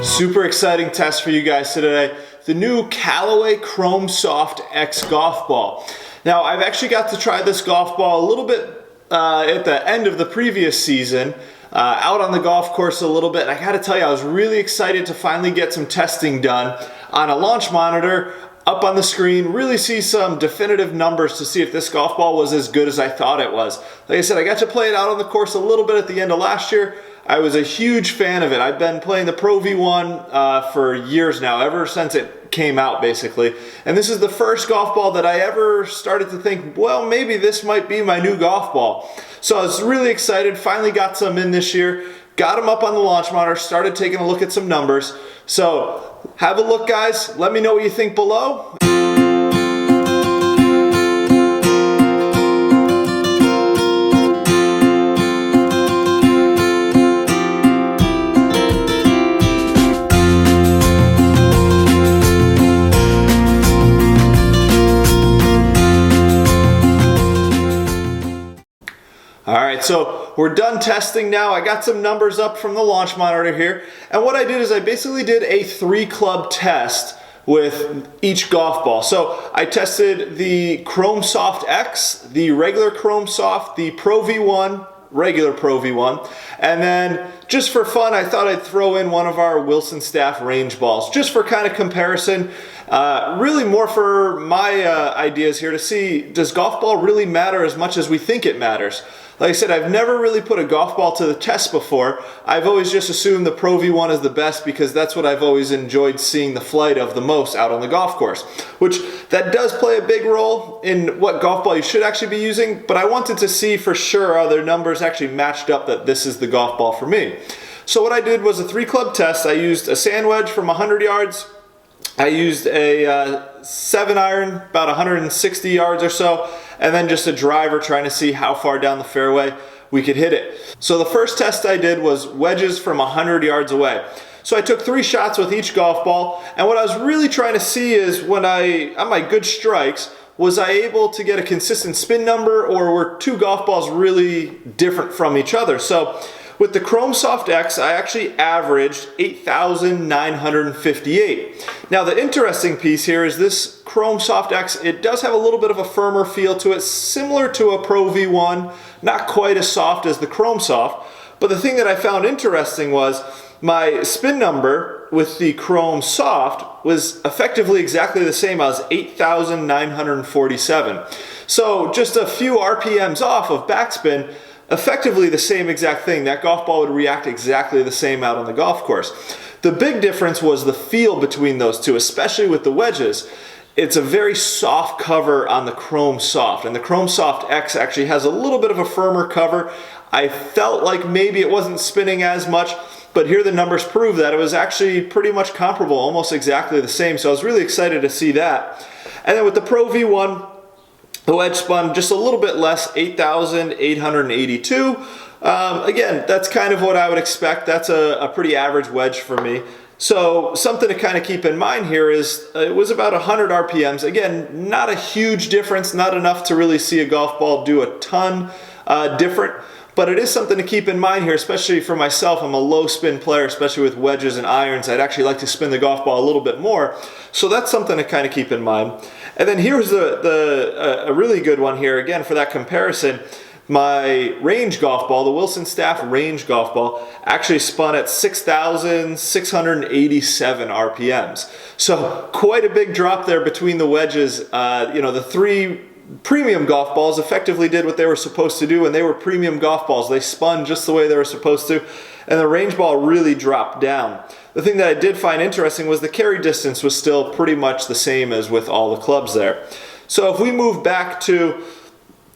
Super exciting test for you guys today. The new Callaway Chrome Soft X golf ball. Now, I've actually got to try this golf ball a little bit at the end of the previous season, out on the golf course a little bit. And I gotta tell you, I was really excited to finally get some testing done on a launch monitor up on the screen, really see some definitive numbers to see if this golf ball was as good as I thought it was. Like I said, I got to play it out on the course a little bit at the end of last year. I was a huge fan of it. I've been playing the Pro V1 for years now, ever since it came out basically. And this is the first golf ball that I ever started to think, well, maybe this might be my new golf ball. So I was really excited, finally got some in this year, got them up on the launch monitor, started taking a look at some numbers. So have a look, guys. Let me know what you think below. Alright, so we're done testing now. I got some numbers up from the launch monitor here. And what I did is I basically did a 3-club test with each golf ball. So I tested the Chrome Soft X, the regular Chrome Soft, the Pro V1, regular Pro V1, and then just for fun I thought I'd throw in one of our Wilson Staff range balls just for kind of comparison, really more for my ideas here to see, does golf ball really matter as much as we think it matters? Like I said, I've never really put a golf ball to the test before. I've always just assumed the Pro V1 is the best because that's what I've always enjoyed seeing the flight of the most out on the golf course, which that does play a big role in what golf ball you should actually be using, but I wanted to see for sure are their numbers actually matched up that this is the golf ball for me. So what I did was a 3-club test. I used a sand wedge from 100 yards. I used a 7-iron, about 160 yards or so, and then just a driver trying to see how far down the fairway we could hit it. So the first test I did was wedges from 100 yards away. So I took 3 shots with each golf ball, and what I was really trying to see is when on my good strikes, was I able to get a consistent spin number, or were 2 golf balls really different from each other? So with the Chrome Soft X, I actually averaged 8,958. Now the interesting piece here is this Chrome Soft X, it does have a little bit of a firmer feel to it, similar to a Pro V1, not quite as soft as the Chrome Soft. But the thing that I found interesting was my spin number with the Chrome Soft was effectively exactly the same as 8,947. So just a few RPMs off of backspin, effectively the same exact thing. That golf ball would react exactly the same out on the golf course. The big difference was the feel between those two, especially with the wedges. It's a very soft cover on the Chrome Soft, and the Chrome Soft X actually has a little bit of a firmer cover. I felt like maybe it wasn't spinning as much, but here the numbers prove that it was actually pretty much comparable, almost exactly the same. So I was really excited to see that. And then with the Pro V1, the wedge spun just a little bit less, 8,882. Again, that's kind of what I would expect. That's a pretty average wedge for me. So something to kind of keep in mind here is it was about 100 RPMs. Again, not a huge difference, not enough to really see a golf ball do a ton different. But it is something to keep in mind here, especially for myself. I'm a low spin player, especially with wedges and irons. I'd actually like to spin the golf ball a little bit more. So that's something to kind of keep in mind. And then here's a really good one here, again, for that comparison. My range golf ball, the Wilson Staff range golf ball, actually spun at 6,687 RPMs. So quite a big drop there between the wedges. You know, the 3 premium golf balls effectively did what they were supposed to do, and they were premium golf balls. They spun just the way they were supposed to, and the range ball really dropped down. The thing that I did find interesting was the carry distance was still pretty much the same as with all the clubs there. So if we move back to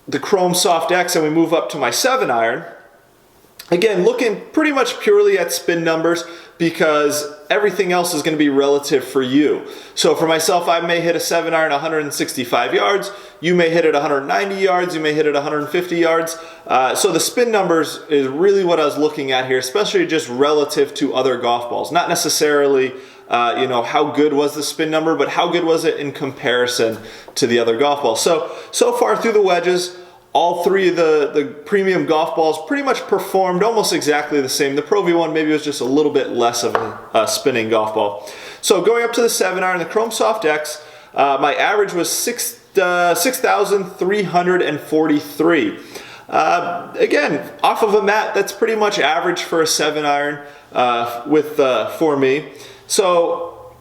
the Chrome Soft X and we move up to my 7-iron, again, looking pretty much purely at spin numbers because everything else is going to be relative for you. So for myself, I may hit a 7-iron 165 yards. You may hit it 190 yards. You may hit it 150 yards. So the spin numbers is really what I was looking at here, especially just relative to other golf balls. Not necessarily you know, how good was the spin number, but how good was it in comparison to the other golf balls. So far through the wedges, all three of the premium golf balls pretty much performed almost exactly the same. The Pro V1 maybe was just a little bit less of a spinning golf ball. So going up to the 7-iron, the Chrome Soft X, my average was 6,343. Again, off of a mat, that's pretty much average for a 7-iron for me. So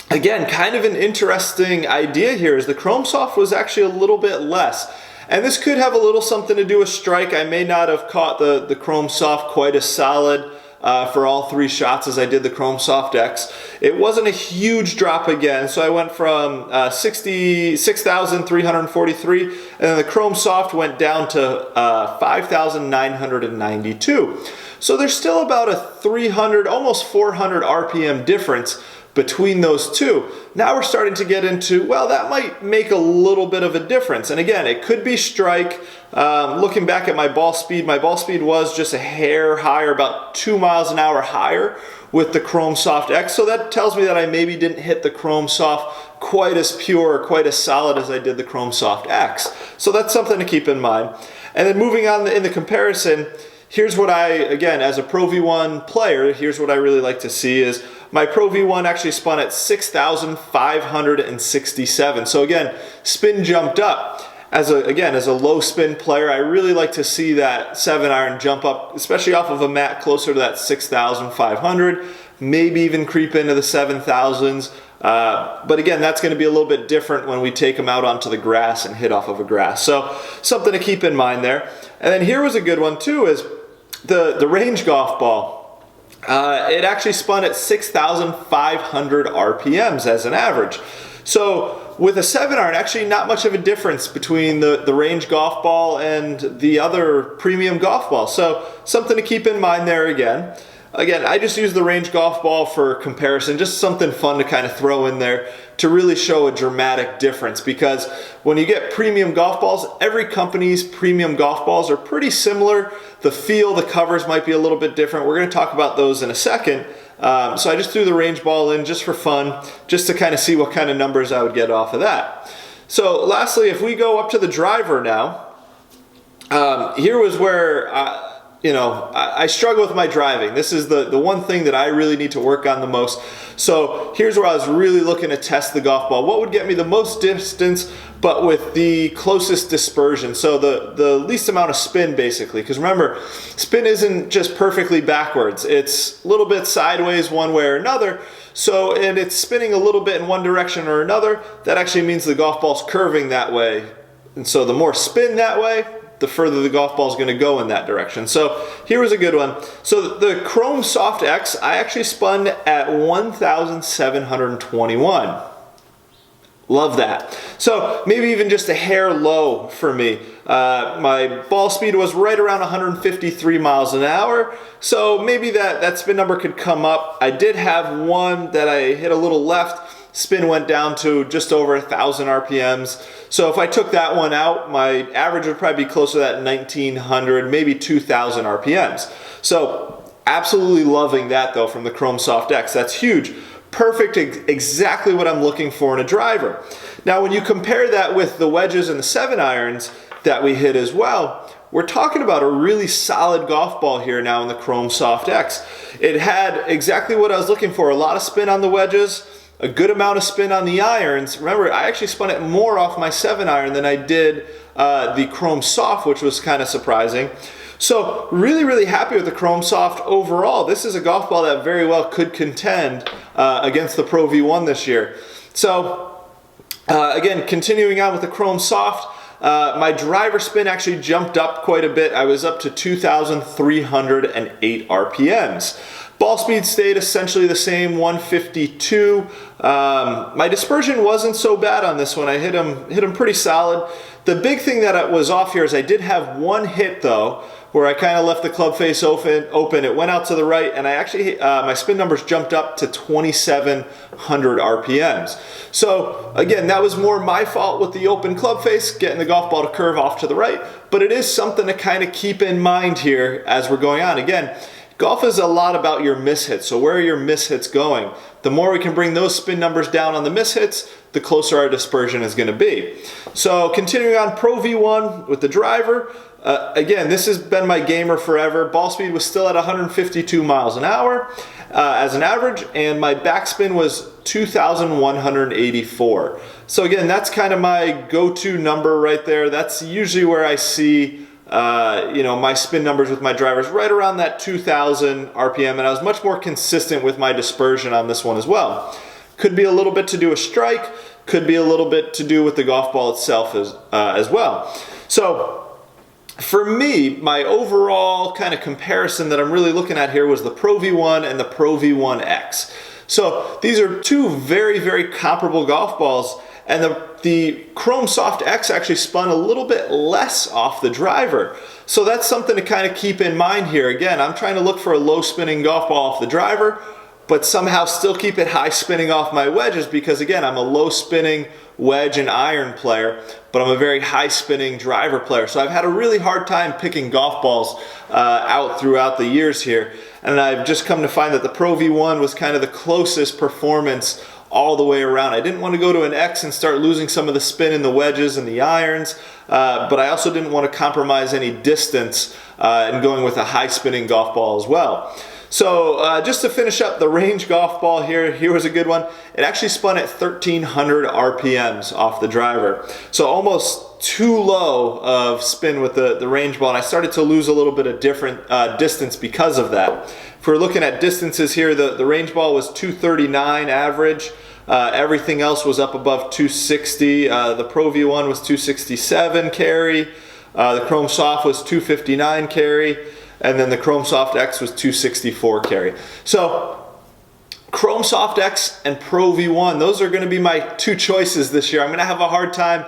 again, kind of an interesting idea here is the Chrome Soft was actually a little bit less. And this could have a little something to do with strike. I may not have caught the Chrome Soft quite as solid for all three shots as I did the Chrome Soft X. It wasn't a huge drop again, so I went from 6,343, and then the Chrome Soft went down to 5,992. So there's still about a 300, almost 400 RPM difference between those two. Now we're starting to get into, well, that might make a little bit of a difference. And again, it could be strike. Looking back at my ball speed was just a hair higher, about 2 miles an hour higher with the Chrome Soft X. So that tells me that I maybe didn't hit the Chrome Soft quite as pure, quite as solid as I did the Chrome Soft X. So that's something to keep in mind. And then moving on in the comparison, here's what again, as a Pro V1 player, here's what I really like to see is my Pro V1 actually spun at 6,567. So again, spin jumped up. As a low spin player, I really like to see that 7-iron jump up, especially off of a mat closer to that 6,500, maybe even creep into the 7,000s. But again, that's going to be a little bit different when we take them out onto the grass and hit off of a grass. So something to keep in mind there. And then here was a good one too, is the range golf ball. It actually spun at 6,500 RPMs as an average. So with a 7-iron, actually not much of a difference between the range golf ball and the other premium golf ball. So something to keep in mind there again. Again, I just use the range golf ball for comparison, just something fun to kind of throw in there to really show a dramatic difference, because when you get premium golf balls, every company's premium golf balls are pretty similar. The feel, the covers might be a little bit different. We're going to talk about those in a second. So I just threw the range ball in just for fun, just to kind of see what kind of numbers I would get off of that. So lastly, if we go up to the driver now, here was where I struggle with my driving. This is the one thing that I really need to work on the most. So here's where I was really looking to test the golf ball. What would get me the most distance, but with the closest dispersion? So the least amount of spin, basically. Because remember, spin isn't just perfectly backwards. It's a little bit sideways one way or another. So, and it's spinning a little bit in one direction or another. That actually means the golf ball's curving that way. And so the more spin that way, the further the golf ball is going to go in that direction. So here was a good one. So the Chrome Soft X, I actually spun at 1,721. Love that. So maybe even just a hair low for me. My ball speed was right around 153 miles an hour. So maybe that spin number could come up. I did have one that I hit a little left. Spin went down to just over 1,000 RPMs. So if I took that one out, my average would probably be closer to that 1,900, maybe 2,000 RPMs. So absolutely loving that though from the Chrome Soft X. That's huge. Perfect, exactly what I'm looking for in a driver. Now when you compare that with the wedges and the 7-irons that we hit as well, we're talking about a really solid golf ball here now in the Chrome Soft X. It had exactly what I was looking for, a lot of spin on the wedges, a good amount of spin on the irons. Remember, I actually spun it more off my 7-iron than I did the Chrome Soft, which was kind of surprising. So really, really happy with the Chrome Soft overall. This is a golf ball that very well could contend against the Pro V1 this year. So again, continuing on with the Chrome Soft, my driver spin actually jumped up quite a bit. I was up to 2,308 RPMs. Ball speed stayed essentially the same, 152. My dispersion wasn't so bad on this one. I hit him pretty solid. The big thing that was off here is I did have one hit though, where I kind of left the club face open. It went out to the right, and I actually my spin numbers jumped up to 2,700 RPMs. So again, that was more my fault with the open club face, getting the golf ball to curve off to the right. But it is something to kind of keep in mind here as we're going on. Again, golf is a lot about your mishits. So where are your mishits going? The more we can bring those spin numbers down on the mishits, the closer our dispersion is going to be. So continuing on, Pro V1 with the driver. Again, this has been my gamer forever. Ball speed was still at 152 miles an hour as an average, and my backspin was 2,184. So again, that's kind of my go-to number right there. That's usually where I see my spin numbers with my drivers, right around that 2,000 RPM, and I was much more consistent with my dispersion on this one as well. Could be a little bit to do with strike, could be a little bit to do with the golf ball itself as well. So for me, my overall kind of comparison that I'm really looking at here was the Pro V1 and the Pro V1 X. So these are two very, very comparable golf balls, and the Chrome Soft X actually spun a little bit less off the driver. So that's something to kind of keep in mind here. Again, I'm trying to look for a low spinning golf ball off the driver, but somehow still keep it high spinning off my wedges, because again, I'm a low spinning wedge and iron player, but I'm a very high spinning driver player. So I've had a really hard time picking golf balls out throughout the years here. And I've just come to find that the Pro V1 was kind of the closest performance all the way around. I didn't want to go to an X and start losing some of the spin in the wedges and the irons, but I also didn't want to compromise any distance in going with a high spinning golf ball as well. So just to finish up the range golf ball here was a good one. It actually spun at 1,300 RPMs off the driver. So almost too low of spin with the range ball, and I started to lose a little bit of different distance because of that. If we're looking at distances here, the range ball was 239 average. Everything else was up above 260. The Pro V1 was 267 carry. The Chrome Soft was 259 carry. And then the Chrome Soft X was 264 carry. So Chrome Soft X and Pro V1, those are going to be my two choices this year. I'm going to have a hard time.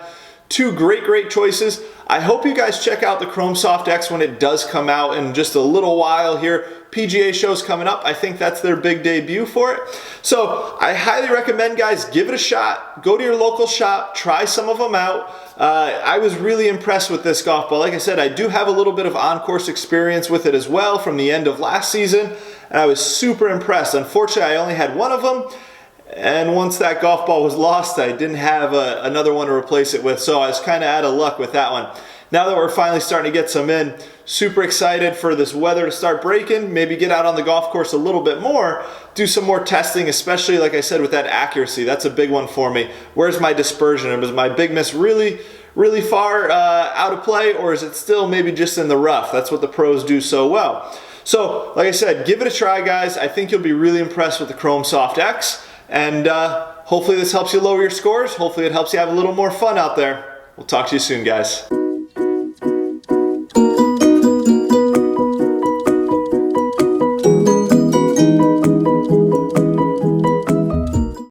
Two great choices. I hope you guys check out the Chrome Soft X when it does come out in just a little while here. PGA show's coming up. I think that's their big debut for it. So I highly recommend, guys, give it a shot. Go to your local shop, try some of them out. I was really impressed with this golf ball. Like I said, I do have a little bit of on-course experience with it as well from the end of last season, and I was super impressed. Unfortunately, I only had one of them, and once that golf ball was lost, I didn't have another one to replace it with, so I was kind of out of luck with that one. Now that we're finally starting to get some in, super excited for this weather to start breaking, maybe get out on the golf course a little bit more, do some more testing, especially, like I said, with that accuracy. That's a big one for me. Where's my dispersion? Was my big miss really far out of play, or is it still maybe just in the rough? That's what the pros do so well. So, like I said, give it a try, guys. I think you'll be really impressed with the Chrome Soft X, and hopefully this helps you lower your scores. Hopefully it helps you have a little more fun out there. We'll talk to you soon, guys.